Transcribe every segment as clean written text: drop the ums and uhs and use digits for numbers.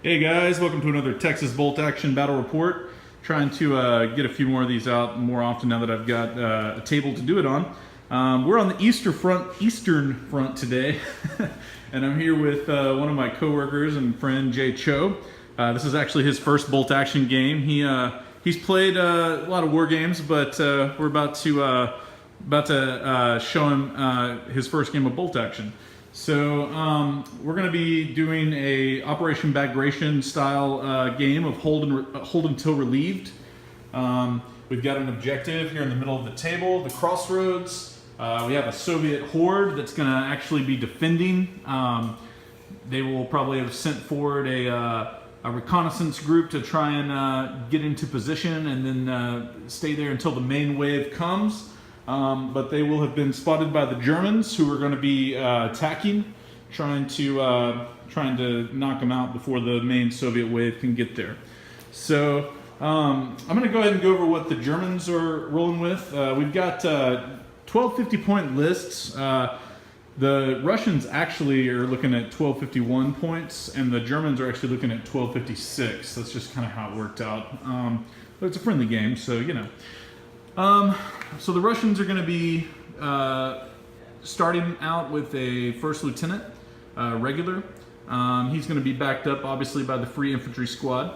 Hey guys, welcome to another Texas Bolt Action Battle Report. Trying to get a few more of these out more often now that I've got a table to do it on. We're on the Eastern front today, and I'm here with one of my coworkers and friend Jay Cho. This is actually his first Bolt Action game. He's played a lot of war games, but we're about to show him his first game of Bolt Action. So we're going to be doing a Operation Bagration style game of hold until relieved. We've got an objective here in the middle of the table, the crossroads. We have a Soviet horde that's going to actually be defending. They will probably have sent forward a reconnaissance group to try and get into position and then stay there until the main wave comes. But they will have been spotted by the Germans, who are going to be attacking, trying to knock them out before the main Soviet wave can get there. So I'm going to go ahead and go over what the Germans are rolling with. We've got 12 50-point lists. The Russians actually are looking at 1251 points, and the Germans are actually looking at 1256. That's just kind of how it worked out. But it's a friendly game, so you know. So the Russians are going to be starting out with a first lieutenant, regular. He's going to be backed up, obviously, by the free infantry squad.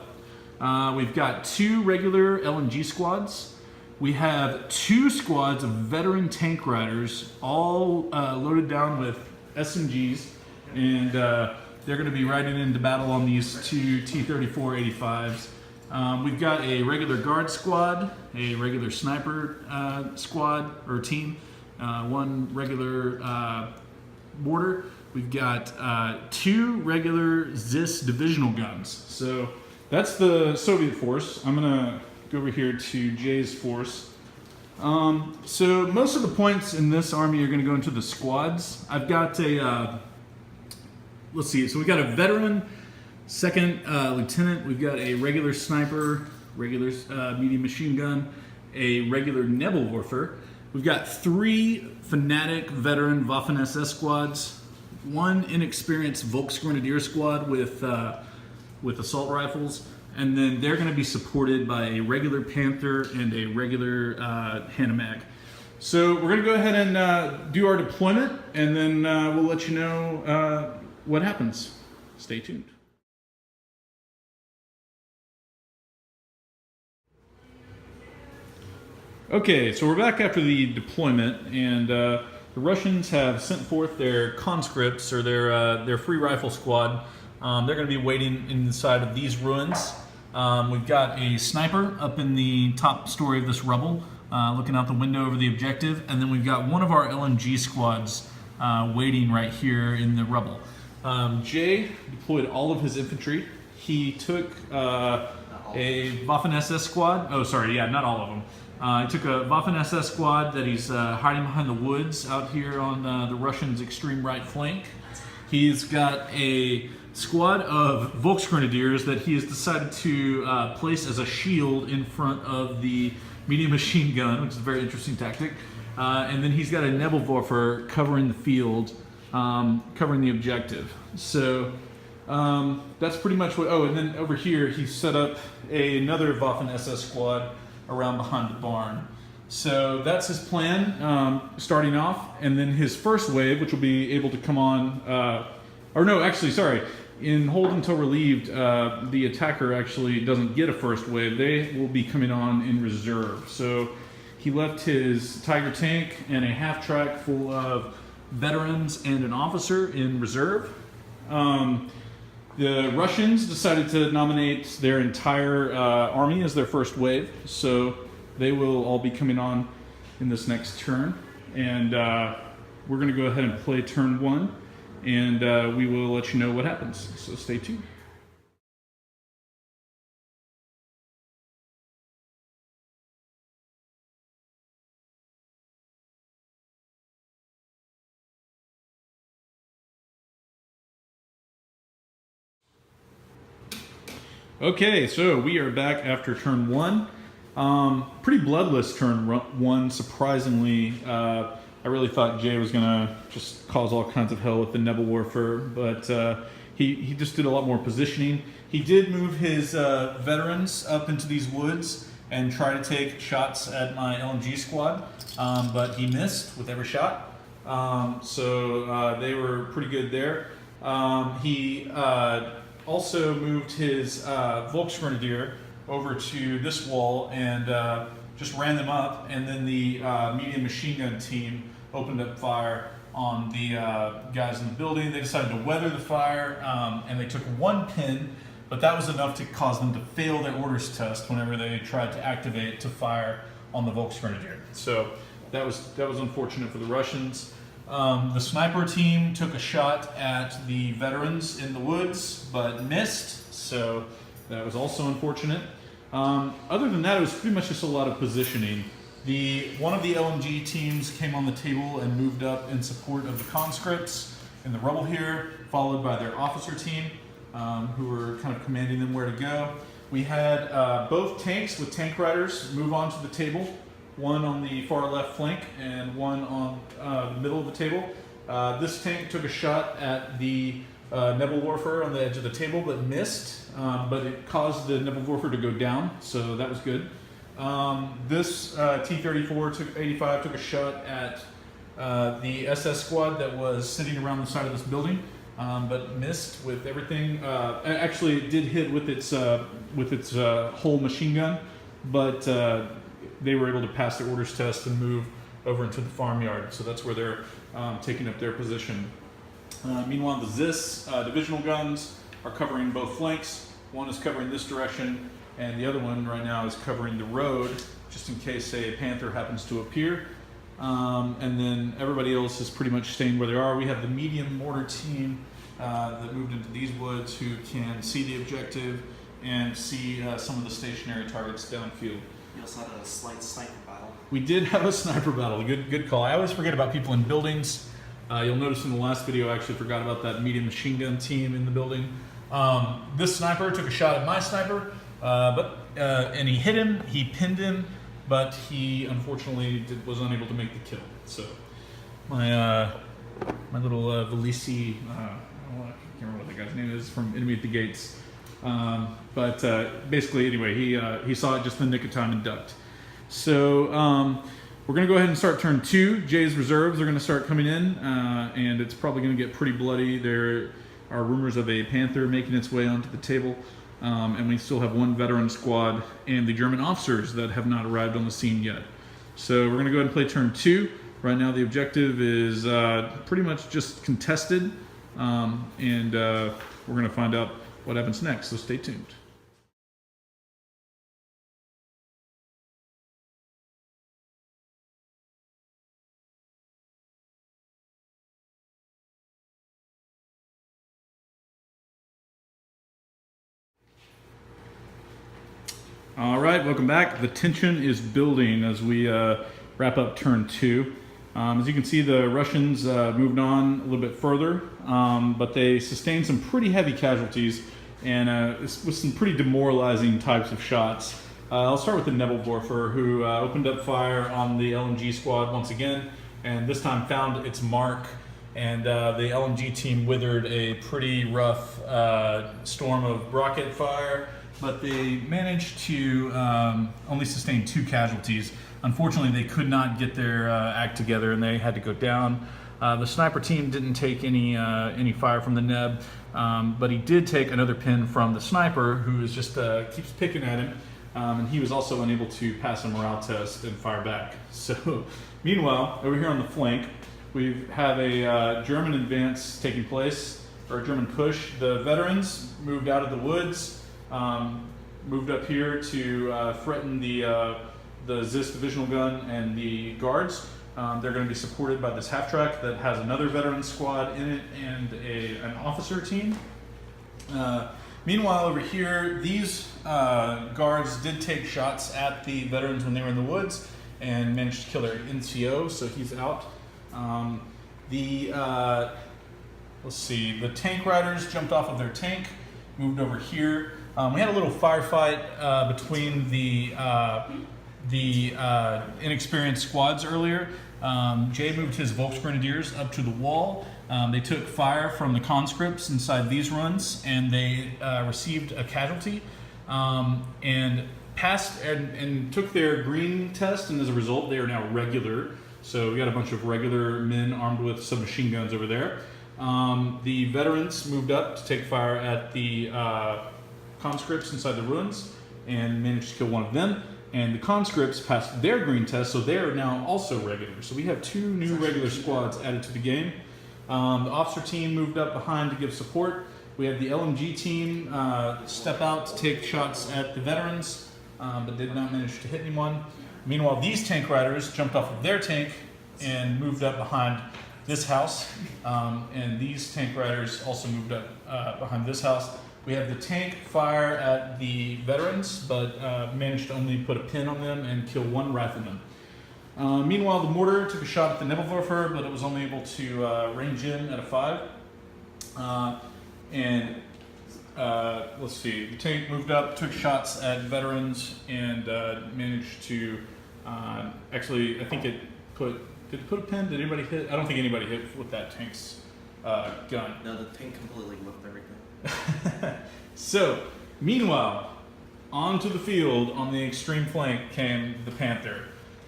We've got 2 regular LNG squads. We have 2 squads of veteran tank riders, all loaded down with SMGs, and they're going to be riding into battle on these 2 T-34-85s. We've got a regular guard squad, a regular sniper squad or team, 1 regular mortar. We've got 2 regular ZIS divisional guns. So that's the Soviet force. I'm gonna go over here to Jay's force. So most of the points in this army are gonna go into the squads. I've got a, let's see, so we've got a veteran second lieutenant, we've got a regular sniper, regular medium machine gun, a regular Nebelwerfer. We've got 3 fanatic veteran Waffen-SS squads, 1 inexperienced Volksgrenadier squad with assault rifles, and then they're going to be supported by a regular Panther and a regular Hanomag. So we're going to go ahead and do our deployment, and then we'll let you know what happens. Stay tuned. Okay, so we're back after the deployment, and the Russians have sent forth their conscripts, or their free rifle squad. They're going to be waiting inside of these ruins. We've got a sniper up in the top story of this rubble, looking out the window over the objective, and then we've got one of our LNG squads waiting right here in the rubble. Jay deployed all of his infantry. He took a Waffen-SS squad. Oh, sorry, yeah, not all of them. He took a Waffen-SS squad that he's hiding behind the woods out here on the Russians' extreme right flank. He's got a squad of Volksgrenadiers that he has decided to place as a shield in front of the medium machine gun, which is a very interesting tactic. And then he's got a Nebelwerfer covering the field, covering the objective. So that's pretty much what. Oh, and then over here he set up another Waffen-SS squad around behind the barn. So that's his plan, starting off, and then his first wave, which will be able to come on, or no, actually, sorry, in hold until relieved, the attacker actually doesn't get a first wave. They will be coming on in reserve. So he left his Tiger tank and a half-track full of veterans and an officer in reserve. The Russians decided to nominate their entire army as their first wave, so they will all be coming on in this next turn. And we're going to go ahead and play turn 1, and we will let you know what happens. So stay tuned. Okay, so we are back after turn 1. Pretty bloodless turn 1, surprisingly. I really thought Jay was going to just cause all kinds of hell with the Nebelwerfer, but he just did a lot more positioning. He did move his veterans up into these woods and try to take shots at my LMG squad, but he missed with every shot. So they were pretty good there. He also moved his Volksgrenadier over to this wall and just ran them up, and then the medium machine gun team opened up fire on the guys in the building. They decided to weather the fire, and they took one pin, but that was enough to cause them to fail their orders test whenever they tried to activate to fire on the Volksgrenadier. So that was unfortunate for the Russians. The sniper team took a shot at the veterans in the woods, but missed, so that was also unfortunate. Other than that, it was pretty much just a lot of positioning. One of the LMG teams came on the table and moved up in support of the conscripts in the rubble here, followed by their officer team, who were kind of commanding them where to go. We had both tanks with tank riders move onto the table, one on the far left flank and one on the middle of the table. This tank took a shot at the Nebelwerfer on the edge of the table, but missed, but it caused the Nebelwerfer to go down, so that was good. This T-34 85 took a shot at the SS squad that was sitting around the side of this building, but missed with everything. Actually, it did hit with its whole machine gun, but they were able to pass their orders test and move over into the farmyard. So that's where they're taking up their position. Meanwhile, the ZIS divisional guns are covering both flanks. One is covering this direction, and the other one right now is covering the road, just in case a Panther happens to appear. And then everybody else is pretty much staying where they are. We have the medium mortar team that moved into these woods, who can see the objective and see some of the stationary targets downfield. You also had a slight sniper battle. We did have a sniper battle. Good call. I always forget about people in buildings. You'll notice in the last video I actually forgot about that medium machine gun team in the building. This sniper took a shot at my sniper, and he hit him, he pinned him, but he unfortunately was unable to make the kill. So my little Velisi, I can't remember what the guy's name is, from Enemy at the Gates. Basically, anyway, he saw it just in the nick of time and ducked. So we're going to go ahead and start turn 2. Jay's reserves are going to start coming in, and it's probably going to get pretty bloody. There are rumors of a Panther making its way onto the table, and we still have one veteran squad and the German officers that have not arrived on the scene yet. So we're going to go ahead and play turn 2. Right now the objective is pretty much just contested, and we're going to find out what happens next, so stay tuned. All right, welcome back. The tension is building as we wrap up turn 2. As you can see, the Russians moved on a little bit further, but they sustained some pretty heavy casualties and with some pretty demoralizing types of shots. I'll start with the Nebelwerfer, who opened up fire on the LMG squad once again, and this time found its mark, and the LMG team withered a pretty rough storm of rocket fire, but they managed to only sustain 2 casualties. Unfortunately, they could not get their act together, and they had to go down. The sniper team didn't take any fire from the Neb, but he did take another pin from the sniper, who is just keeps picking at him, and he was also unable to pass a morale test and fire back. So, meanwhile, over here on the flank, we have a German advance taking place, or a German push. The veterans moved out of the woods, moved up here to threaten the ZIS divisional gun and the guards. They're going to be supported by this half-track that has another veteran squad in it and an officer team. Meanwhile, over here, these guards did take shots at the veterans when they were in the woods and managed to kill their NCO, so he's out. Let's see, the tank riders jumped off of their tank, moved over here. We had a little firefight between the inexperienced squads earlier. Jay moved his Volksgrenadiers up to the wall, They took fire from the conscripts inside these runs, and they received a casualty and passed and took their green test, and as a result, they are now regular. So we got a bunch of regular men armed with submachine guns over there. The veterans moved up to take fire at the conscripts inside the ruins and managed to kill one of them. And the conscripts passed their green test, so they are now also regular. So we have 2 new regular squads added to the game. The officer team moved up behind to give support. We had the LMG team step out to take shots at the veterans, but did not manage to hit anyone. Meanwhile, these tank riders jumped off of their tank and moved up behind this house. And these tank riders also moved up behind this house. We have the tank fire at the veterans, but managed to only put a pin on them and kill 1 rifleman. Meanwhile, the mortar took a shot at the Nebelwerfer, but it was only able to range in at a 5. Let's see, the tank moved up, took shots at veterans, and managed to actually, I think did it put a pin? Did anybody hit? I don't think anybody hit with that tank's gun. No, the tank completely whipped everything. So, meanwhile, onto the field on the extreme flank came the Panther.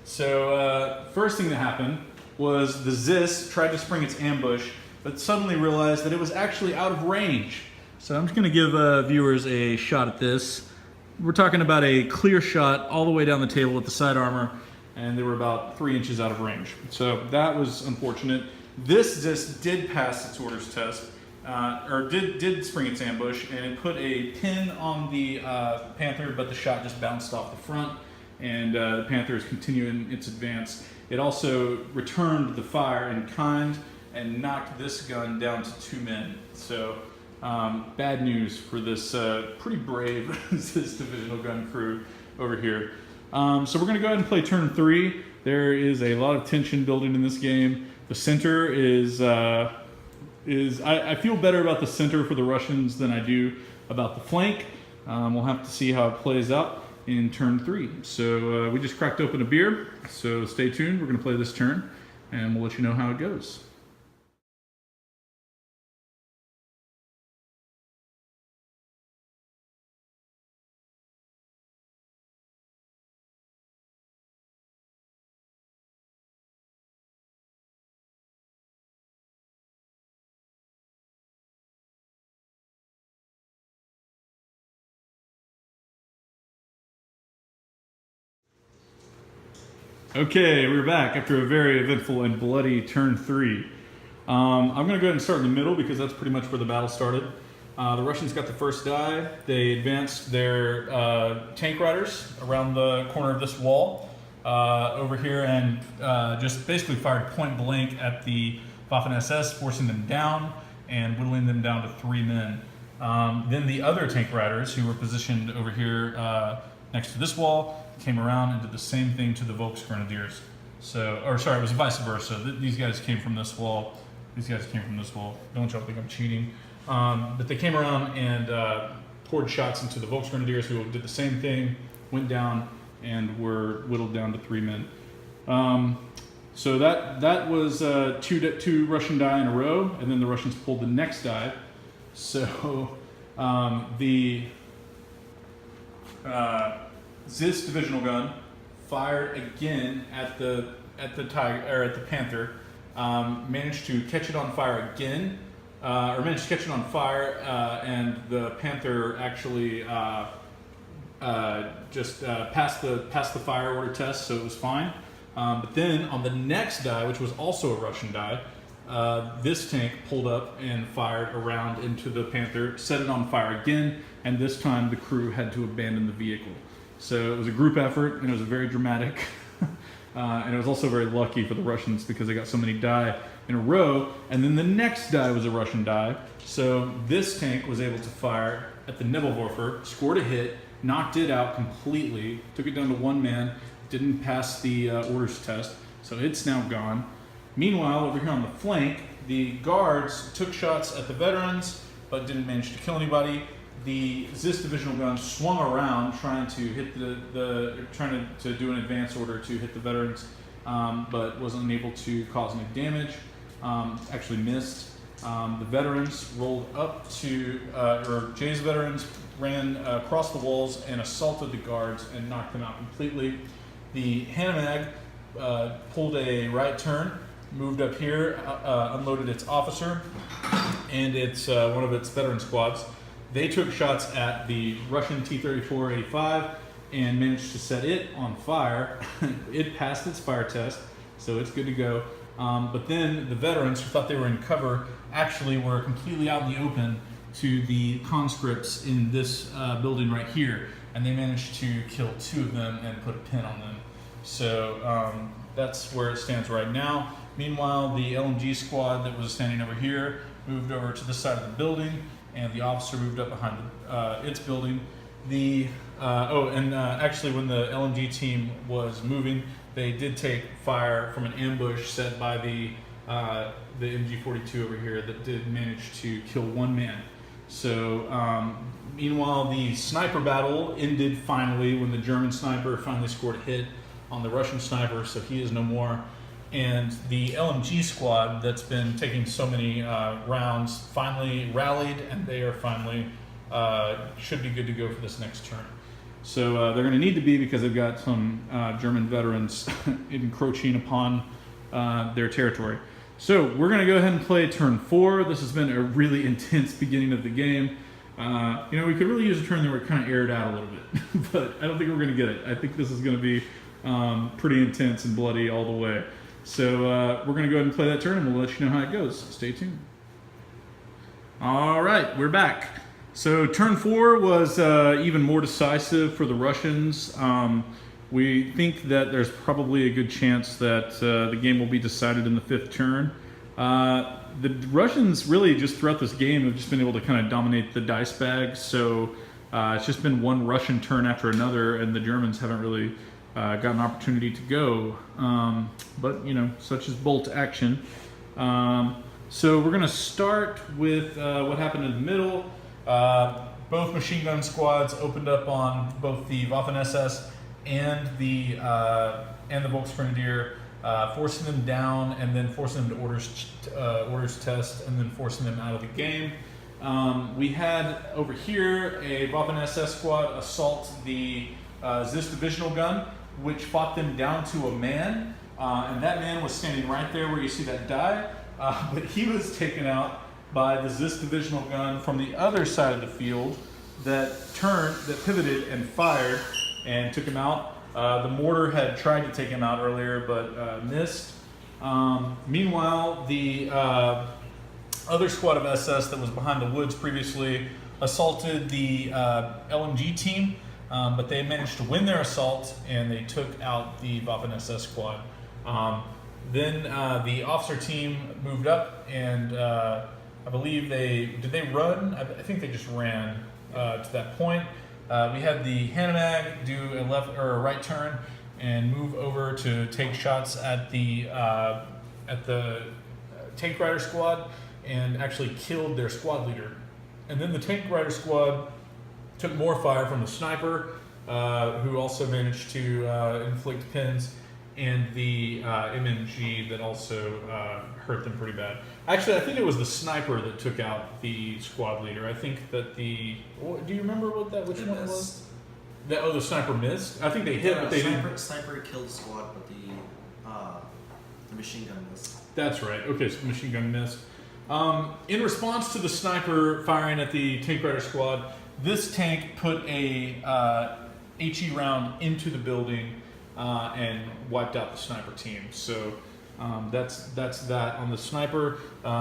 So, first thing that happened was the Zis tried to spring its ambush, but suddenly realized that it was actually out of range. So I'm just going to give viewers a shot at this. We're talking about a clear shot all the way down the table with the side armor, and they were about 3 inches out of range. So that was unfortunate. This Zis did pass its orders test, or did spring its ambush, and it put a pin on the Panther, but the shot just bounced off the front, and the Panther is continuing its advance. It also returned the fire in kind and knocked this gun down to 2 men. So bad news for this pretty brave this divisional gun crew over here. So we're going to go ahead and play turn 3. There is a lot of tension building in this game. The center is I feel better about the center for the Russians than I do about the flank. We'll have to see how it plays out in turn 3. So we just cracked open a beer, so stay tuned. We're going to play this turn, and we'll let you know how it goes. Okay, we're back after a very eventful and bloody turn 3. I'm going to go ahead and start in the middle because that's pretty much where the battle started. The Russians got the first die. They advanced their tank riders around the corner of this wall over here and just basically fired point blank at the Waffen-SS, forcing them down and whittling them down to 3 men. Then the other tank riders who were positioned over here next to this wall came around and did the same thing to the Volksgrenadiers. So, or sorry, it was vice versa. These guys came from this wall. These guys came from this wall. Don't y'all think I'm cheating. But they came around and poured shots into the Volksgrenadiers, who did the same thing, went down, and were whittled down to 3 men. So that was two Russian die in a row, and then the Russians pulled the next die. So the Zis divisional gun fired again at the Tiger, or at the Panther, managed to catch it on fire again, and the Panther actually just passed the fire order test, so it was fine. But then on the next die, which was also a Russian die, this tank pulled up and fired around into the Panther, set it on fire again, and this time the crew had to abandon the vehicle. So it was a group effort, and it was very dramatic. And it was also very lucky for the Russians because they got so many die in a row, and then the next die was a Russian die. So this tank was able to fire at the Nebelwerfer, scored a hit, knocked it out completely, took it down to 1 man, didn't pass the orders test, so it's now gone. Meanwhile, over here on the flank, the guards took shots at the veterans, but didn't manage to kill anybody. The Zis divisional gun swung around, trying to hit trying to do an advance order to hit the veterans, but was unable to cause any damage. Actually missed. The veterans rolled up to, or Jay's veterans ran across the walls and assaulted the guards and knocked them out completely. The Hanamag pulled a right turn, moved up here, unloaded its officer and its one of its veteran squads. They took shots at the Russian T-34-85 and managed to set it on fire. It passed its fire test, so it's good to go. But then the veterans who thought they were in cover actually were completely out in the open to the conscripts in this building right here, and they managed to kill 2 of them and put a pin on them. So that's where it stands right now. Meanwhile, the LMG squad that was standing over here moved over to this side of the building, and the officer moved up behind its building. Actually, when the LMG team was moving, they did take fire from an ambush set by the MG42 over here that did manage to kill 1 man. So, meanwhile, the sniper battle ended finally when the German sniper finally scored a hit on the Russian sniper, so he is no more. And the LMG squad that's been taking so many rounds finally rallied, and they are finally should be good to go for this next turn. So they're going to need to be, because they've got some German veterans encroaching upon their territory. So we're going to go ahead and play turn 4. This has been a really intense beginning of the game. We could really use a turn that we're kind of aired out a little bit, but I don't think we're going to get it. I think this is going to be pretty intense and bloody all the way. So we're going to go ahead and play that turn, and we'll let you know how it goes. Stay tuned. All right, we're back. So turn 4 was even more decisive for the Russians. We think that there's probably a good chance that the game will be decided in the 5th turn. The Russians really just throughout this game have just been able to kind of dominate the dice bag. So it's just been one Russian turn after another, and the Germans haven't really got an opportunity to go. But such is bolt action. So we're going to start with what happened in the middle. Both machine gun squads opened up on both the Waffen-SS and the Volksgrenadier, forcing them down and then forcing them to orders test and then forcing them out of the game. We had over here a Waffen-SS squad assault the Zis divisional gun, which fought them down to a man, and that man was standing right there where you see that die, but he was taken out by the Zis divisional gun from the other side of the field that pivoted and fired and took him out. The mortar had tried to take him out earlier, but missed. Meanwhile, the other squad of SS that was behind the woods previously assaulted the LMG team, but they managed to win their assault, and they took out the Waffen-SS squad. Then the officer team moved up, and I believe did they run? I think they just ran to that point. We had the Hanamag do a left or a right turn and move over to take shots at the tank rider squad, and actually killed their squad leader. And then the tank rider squad took more fire from the sniper, who also managed to inflict pins, and the MMG that also hurt them pretty bad. Actually, I think it was the sniper that took out the squad leader. I think that do you remember which one it was? The sniper missed? I think they hit, but they didn't. Sniper killed the squad, but the machine gun missed. That's right. Okay, so the machine gun missed. In response to the sniper firing at the tank rider squad, this tank put a HE round into the building and wiped out the sniper team. So that's that on the sniper.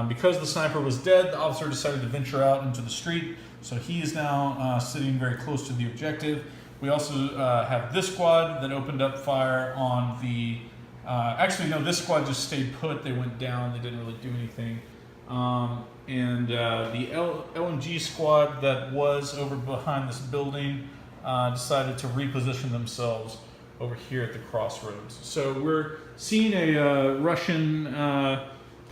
Because the sniper was dead, the officer decided to venture out into the street. So he is now sitting very close to the objective. We also have this squad that opened up fire on the... actually, no, this squad just stayed put. They went down. They didn't really do anything. The LMG squad that was over behind this building decided to reposition themselves over here at the crossroads. So we're seeing a Russian kind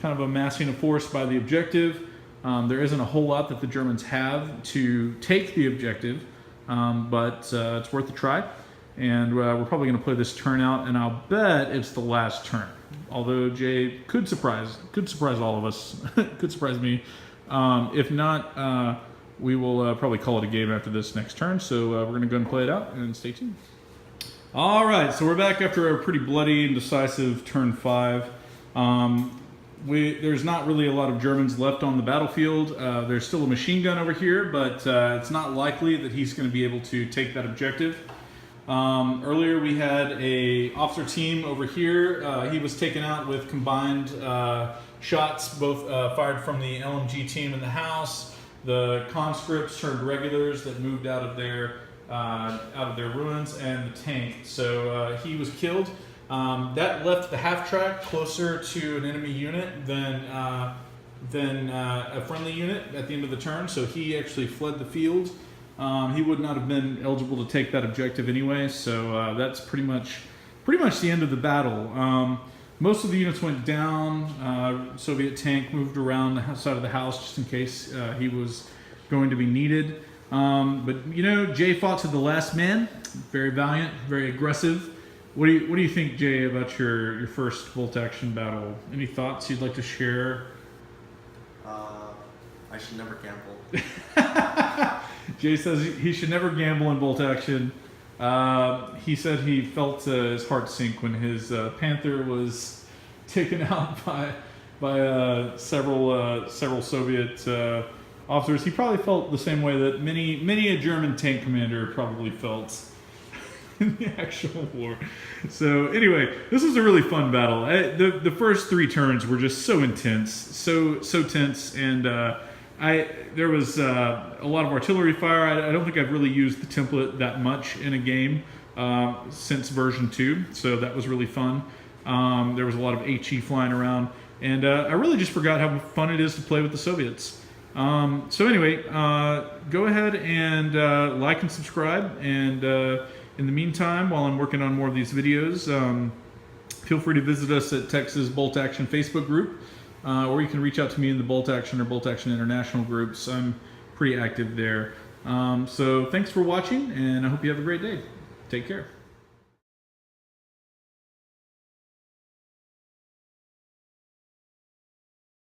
of amassing a force by the objective. There isn't a whole lot that the Germans have to take the objective, but it's worth a try. And we're probably going to play this turn out, and I'll bet it's the last turn. Although Jay could surprise all of us, could surprise me. If not, we will probably call it a game after this next turn. So we're going to go and play it out, and stay tuned. All right, so we're back after a pretty bloody and decisive turn 5. There's not really a lot of Germans left on the battlefield. There's still a machine gun over here, but it's not likely that he's going to be able to take that objective. Earlier we had a officer team over here. He was taken out with combined shots, both fired from the LMG team in the house. The conscripts turned regulars that moved out of their ruins, and the tank. So he was killed. That left the half-track closer to an enemy unit than a friendly unit at the end of the turn. So he actually fled the field. He would not have been eligible to take that objective anyway. So that's pretty much the end of the battle. Most of the units went down. Soviet tank moved around the side of the house just in case he was going to be needed. But you know, Jay fought to the last man. Very valiant, very aggressive. What do you think, Jay, about your first bolt action battle? Any thoughts you'd like to share? I should never gamble. Jay says he should never gamble in bolt action. He said he felt his heart sink when his Panther was taken out by several Soviet officers. He probably felt the same way that many a German tank commander probably felt in the actual war. So anyway, this was a really fun battle. The first 3 turns were just so intense, so tense, and there was a lot of artillery fire. I don't think I've really used the template that much in a game since version 2, so that was really fun. There was a lot of HE flying around, and I really just forgot how fun it is to play with the Soviets. So anyway, go ahead and like and subscribe, and in the meantime, while I'm working on more of these videos, feel free to visit us at Texas Bolt Action Facebook group, or you can reach out to me in the Bolt Action or Bolt Action International groups. I'm pretty active there. So thanks for watching, and I hope you have a great day. Take care.